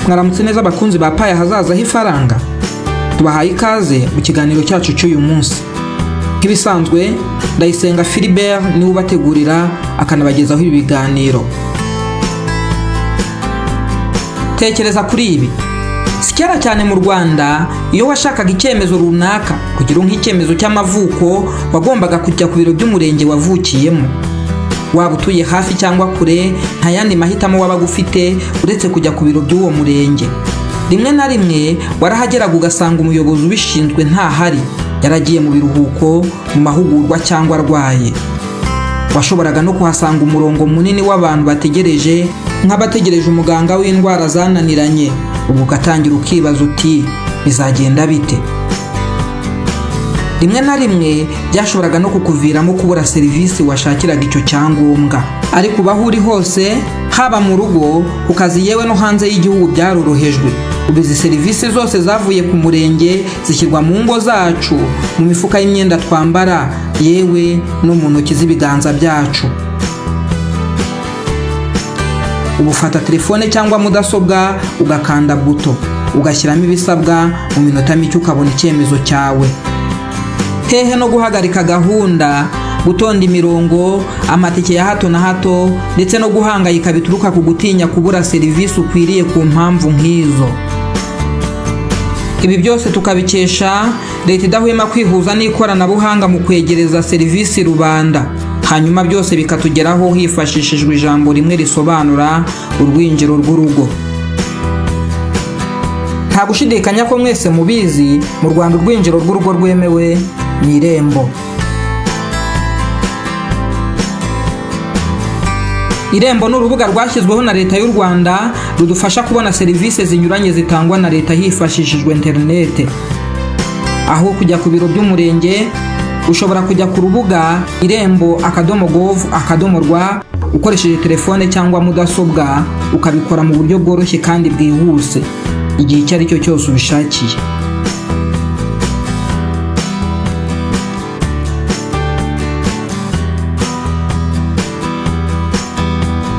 Mwaramutse neza abakunzi ba Paye hazaza h'ifaranga. Tubahaye ikaze mu kiganiro cyacu cy'uyu munsi. Nk'ibisanzwe Ndayisenga Philibert niwe ubategurira akanabagezaho ibi biganiro. Tekereza kuri ibi. Sikera cyane mu Rwanda iyo washakaga icyemezo runaka kugira nk'icyemezo cy'amavuko wagombaga kujya ku biro by'umurenge wavukiyemo. Waba utuye hafi cyangwa kure nta yandi mahitamo wabaga ufite uretse kujya ku biro by'uwo murenge. Rimwe na rimwe warahageraga ugasanga umuyobozi ubishinzwe ntahari, yaragiye mu biruhuko, mu mahugurwa cyangwa arwaye. Washoboraga no kuhasanga umurongo munini w'abantu bategereje nk'abategereje umuganga w'indwara zananiranye. Ubu ugatangira ukibaza uti bizagenda bite? Rimwe na rimwe byashoboraga no kukuviramo kubura serivisi washakiraga icyo cyangombwa. Ariko ubaho uri hose, haba mu rugo, ku kazi yewe no hanze y'igihugu byarorohejwe. Ubu izi serivisi zose zavuye ku murenge zishyirwa mu ngo zacu, mu mifuka y'imyenda twambara, yewe no mu ntoki z'ibiganza byacu. Ubu ufata telefone cyangwa mudasobwa ugakanda buto, ugashyiramo ibisabwa, mu minota mike ukabona icyemezo cyawe. Hehe no guhagarika gahunda, gutonda imirongo, amatike ya hato na hato, ndetse no guhangayika bituruka ku gutinya kubura serivisi ukwiriye ku mpamvu nk'izo. Ibi byose tukabikesha leta idahwema kwihuza n'ikoranabuhanga mu kwegereza serivisi rubanda. Hanyuma byose bikatugeraho hifashishijwe ijambo rimwe risobanura urwinjiro rw'urugo. Nta gushidikanya ko mwese mubizi, mu Rwanda urwinjiro rw'urugo rwemewe ni Irembo. Irembo ni urubuga rwashyizweho na leta y'u Rwanda rudufasha kubona serivisi zinyuranye zitangwa na leta hifashishijwe interinete. Aho kujya ku biro by'umurenge, ushobora kujya ku rubuga irembo.gov.rw ukoresheje telefone cyangwa mudasobwa, ukabikora mu buryo bworoshye kandi bwihuse igihe icyo ari cyo cyose ubishakiye.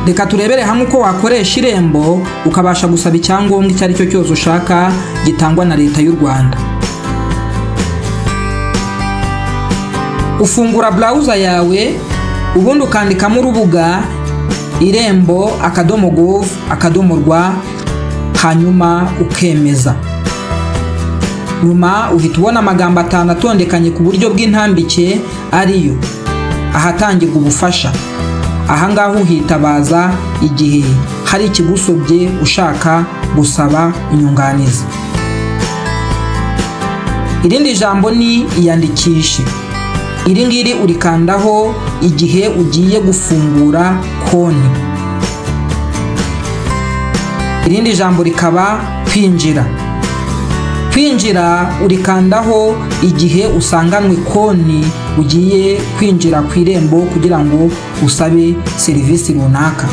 Reka turebere hamwe uko wakoresha Irembo ukabasha gusaba icyangombwa icyo ari cyo cyose ushaka gitangwa na leta y'u Rwanda. Ufungura browser yawe, ubundi ukandikamo urubuga irembo.gov.rw, hanyuma ukemeza. Nyuma uhita ubona amagambo 5 atondekanye ku buryo bw'intambike, ariyo ahatangirwa ubufasha. Ahangaho uhitabaza igihe hari ikigusobye ushaka gusaba inyunganizi. Irindi jambo ni iyandikishe. Iri ngiri urikandaho igihe ugiye gufungura konti. Irindi jambo rikaba kwinjira. Kwinjira urikandaho igihe usanganwe konti ugiye kwinjira ku Irembo kugira ngo usabe serivisi runaka.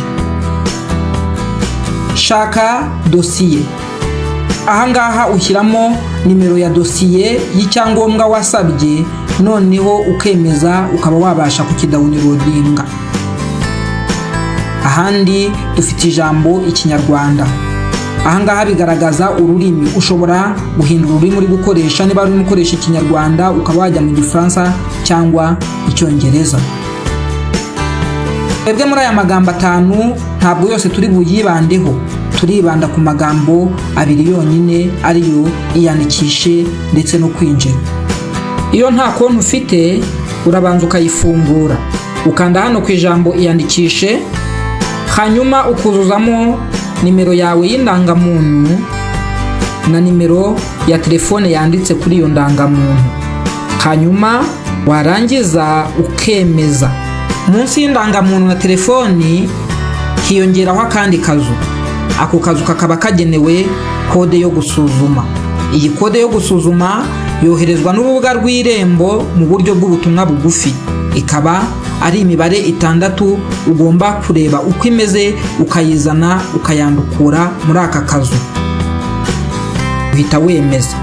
Shaka dosiye. Ahangaha ushyiramo nimero ya dosiye y'icyangombwa wasabye, noneho ukemeza ukaba wabasha kukidawunirodinga. Ahandi dufite ijambo Ikinyarwanda. Ahangaha bigaragaza ururimi. Ushobora guhindura ururimi uri gukoresha, niba uri gukoresha Ikinyarwanda ukaba wajya mu Gifaransa cyangwa Icyongereza. Twebwe muri aya magambo 5 ntabwo yose turi buyibandeho, turibanda ku magambo 2 yonyine, ariyo iyandikishe ndetse no kwinjira. Iyo nta konti ufite, urabanza ukayifungura, ukanda hano ku ijambo iyandikishe, hanyuma ukuzuzamo nimero yawe y'indangamuntu na nimero ya telefone yanditse kuri iyo ndangamuntu. Hanyuma warangiza ukemeza. Munsi y'indangamuntu na telefoni hiyongeraho akandi kazu. Ako kazu kakaba kagenewe kode yo gusuzuma. Iyi kode yo gusuzuma yoherezwa n'urubuga rw'Irembo mu buryo bw'ubutumwa bugufi. Ikaba ari imibare 6 ugomba kureba uko imeze, ukayizana ukayandukura muri aka kazu. Uhita wemeza.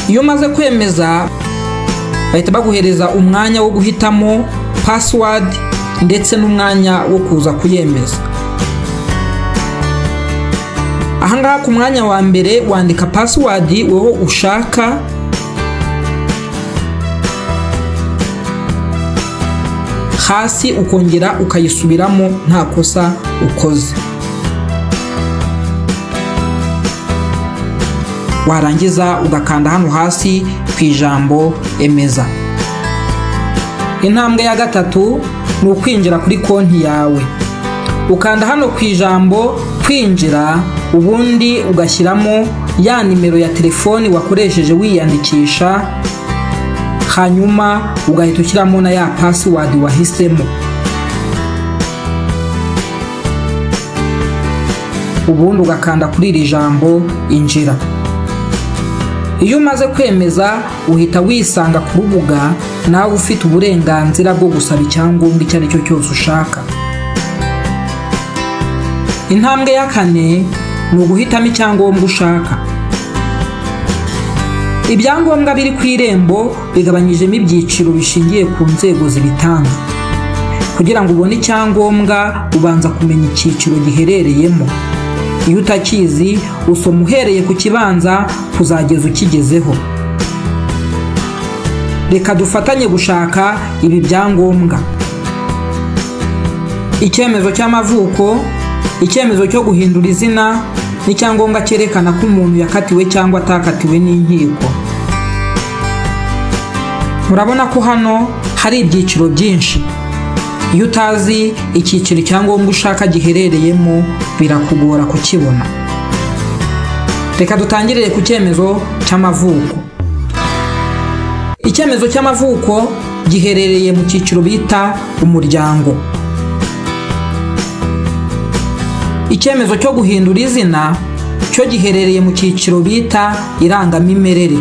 Iyo maze kwemeza, bahita baguhereza umwanya wo guhitamo password ndetse n'umwanya wo kuza kuyemeza. ahangaha ku mwanya wa mbere wandika password wowe ushaka, hasi ukongera ukayisubiramo nta kosa ukoze. Warangiza ugakanda hano hasi ku ijambo emeza. Intambwe ya gatatu ni ukwinjira kuri konti yawe. Ukanda hano ku ijambo kwinjira, ubundi ugashyiramo ya nimero ya telefoni wakoresheje wiyandikisha, hanyuma ugahita ushyiramo na ya password wahisemo. Ubundi ugakanda kuri iri jambo injira. Iyo umaze kwemeza uhita wisanga ku rubuga nawe ufite uburenganzira bwo gusaba icyangombwa icyo ari cyo cyose ushaka. Intambwe ya kane ni uguhitamo icyangombwa ushaka. Ibyangombwa biri ku irembo bigabanyijemo ibyiciro bishingiye ku nzego zibitanga. Kugira ngo ubone icyangombwa ubanza kumenya icyiciro giherereyemo. Iyo utakizi usoma uhereye ku kibanza kuzageza ukigezeho. Reka dufatanye gushaka ibi byangombwa: icyemezo cy'amavuko, icyemezo cyo guhindura izina, n'icyangombwa cyerekana ko umuntu yakatiwe cyangwa atakatiwe n'inkiko. Murabona ko hano hari ibyiciro byinshi. Iyo utazi icyiciro icyangombwa ushaka giherereyemo birakugora kukibona. Reka dutangirire ku cyemezo cy'amavuko. Icyemezo cy'amavuko giherereye mu cyiciro bita umuryango. Icyemezo cyo guhindura izina cyo giherereye mu cyiciro bita irangamimerere.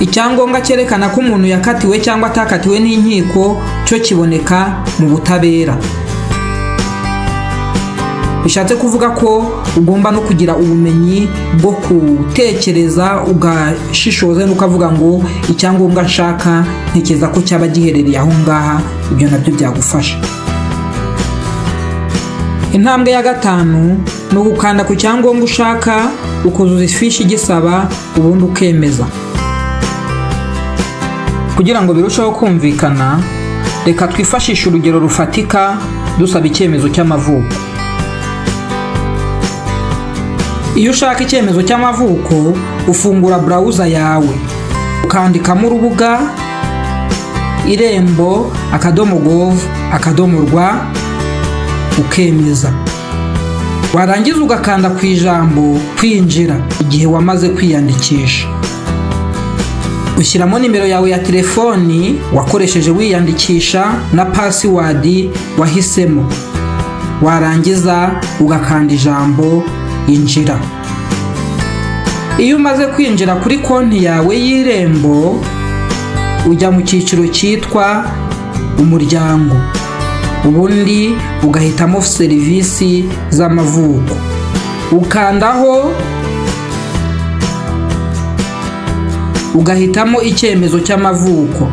Icyangombwa cyerekana ko umuntu yakatiwe cyangwa atakatiwe n'inkiko cyo kiboneka mu butabera. Bishatse kuvuga ko ugomba no kugira ubumenyi bwo gutekereza ugashishoza n'ukavuga ngo icyangombwa nshaka ntekereza ko cyaba giherereye aho ngaha. Ibyo nabyo byagufasha. Intambwe ya gatanu ni ugukanda ku cyangombwa ushaka, ukuzuza ifishi igisaba, ubundi ukemeza. Kugira ngo birusheho kumvikana, reka twifashishe urugero rufatika dusaba icyemezo cy'amavuko. Iyo ushaka icyemezo cy'amavuko ufungura browser yawe, ukandikamo urubuga irembo.gov.rw ukemeza. Warangiza ugakanda ku ijambo kwinjira igihe wamaze kwiyandikisha. Ushyiramo nimero yawe ya telefoni wakoresheje wiyandikisha na password wahisemo. Warangiza ugakanda ijambo injira. Iyo umaze kwinjira kuri konti yawe y'irembo ujya mu cyiciro cyitwa umuryango. Ubundi ugahitamo serivisi z'amavuko. Ukandaho ugahitamo icyemezo cy'amavuko.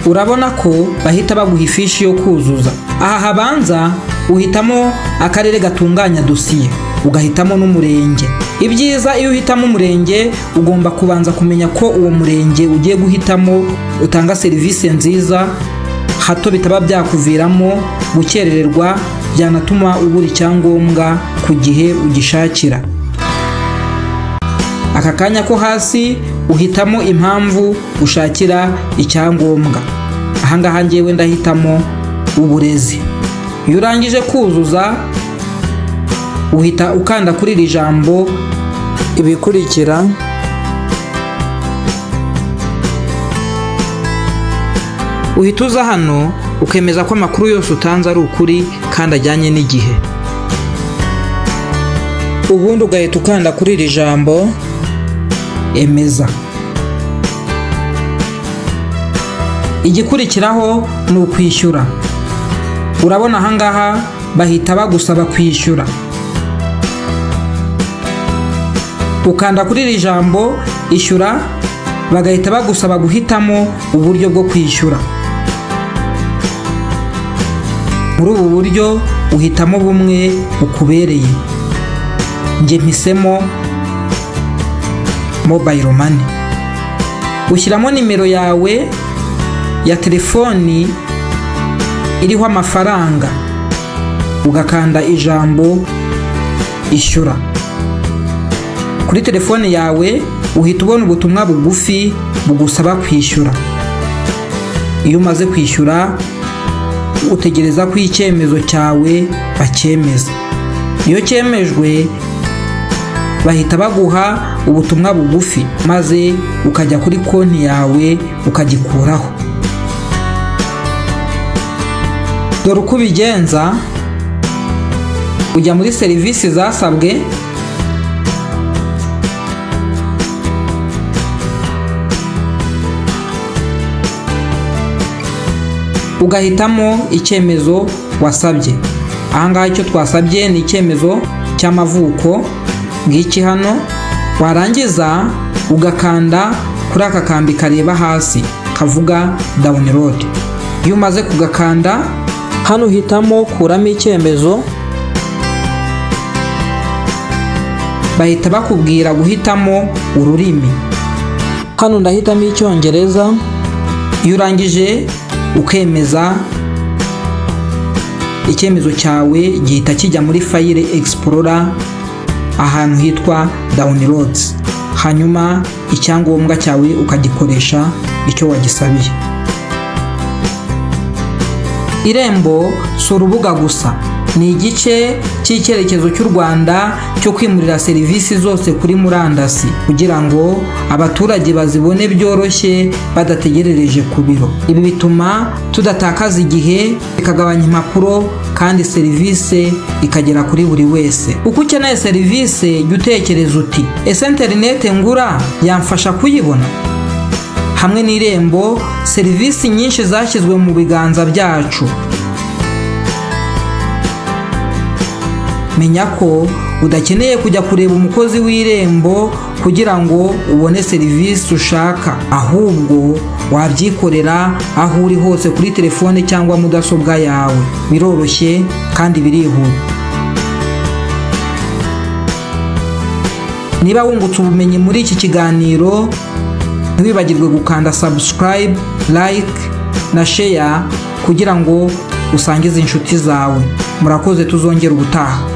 Urabona ko bahita baguha ifishi yo kuzuza. Aha habanza uhitamo akarere gatunganya dosiye, ugahitamo n'umurenge. Ibyiza iyo uhitamo umurenge ugomba kubanza kumenya ko uwo murenge ugiye guhitamo utanga serivisi nziza, hato bitaba byakuviramo gukerererwa byanatuma ubura icyangombwa ku gihe ugishakira. Aka kanya ko hasi uhitamo impamvu ushakira icyangombwa. Ahangaha ngewe ndahitamo uburezi. Iyo urangije kuzuza uhita ukanda kuri iri jambo ibikurikira. Uhita uza hano ukemeza ko amakuru yose utanze ari ukuri kandi ajyanye n'igihe. Ubundi ugahita ukanda kuri iri jambo emeza. Igikurikiraho ni ukwishyura. Urabona ahangaha bahita bagusaba kwishyura. Ukanda kuri iri jambo ishyura bagahita bagusaba guhitamo uburyo bwo kwishyura. Muri ubu buryo uhitamo bumwe bukubereye. Njye mpisemo mobile money. Ushyiramo nimero yawe ya telefoni iriho amafaranga, ugakanda ijambo ishyura. Kuri telefone yawe uhita ubona ubutumwa bugufi bugusaba kwishyura. Iyo umaze kwishyura utegereza ko icyemezo cyawe bacyemeza. Iyo cyemejwe bahita baguha ubutumwa bugufi maze ukajya kuri konti yawe ukagikuraho. Dore uko ubigenza: ujya muri serivisi zasabwe, ugahitamo icyemezo wasabye. Ahangaha icyo twasabye ni icyemezo cy'amavuko, ngiki hano. Warangiza ugakanda kuri aka kambi kareba hasi kavuga download. Iyo umaze kugakanda hano uhitamo kuramo icyemezo, bahita bakubwira guhitamo ururimi. Hano ndahitamo Icyongereza. Iyo urangije ukemeza, icyemezo cyawe gihita kijya muri file explorer ahantu hitwa downloads, hanyuma icyangombwa cyawe ukagikoresha icyo wagisabiye. Irembo si urubuga gusa, ni igice cy'icyerekezo cy'u Rwanda cyo kwimurira serivisi zose kuri murandasi kugira ngo abaturage bazibone byoroshye badategerereje ku biro. Ibi bituma tudatakaza igihe, bikagabanya impapuro, kandi serivisi ikagera kuri buri wese. Uko ukeneye serivisi jya utekereza uti ese interineti ngura yamfasha kuyibona? Hamwe n'Irembo serivisi nyinshi zashyizwe mu biganza byacu. Menya ko udakeneye kujya kureba umukozi w'Irembo kugira ngo ubone serivisi ushaka, ahubwo wabyikorera aho uri hose kuri telefone cyangwa mudasobwa yawe. Biroroshye kandi birihuta. Niba wungutse ubumenyi muri iki kiganiro, ntiwibagirwe gukanda subscribe, like na share kugira ngo usangize inshuti zawe. Murakoze, tuzongera ubutaha.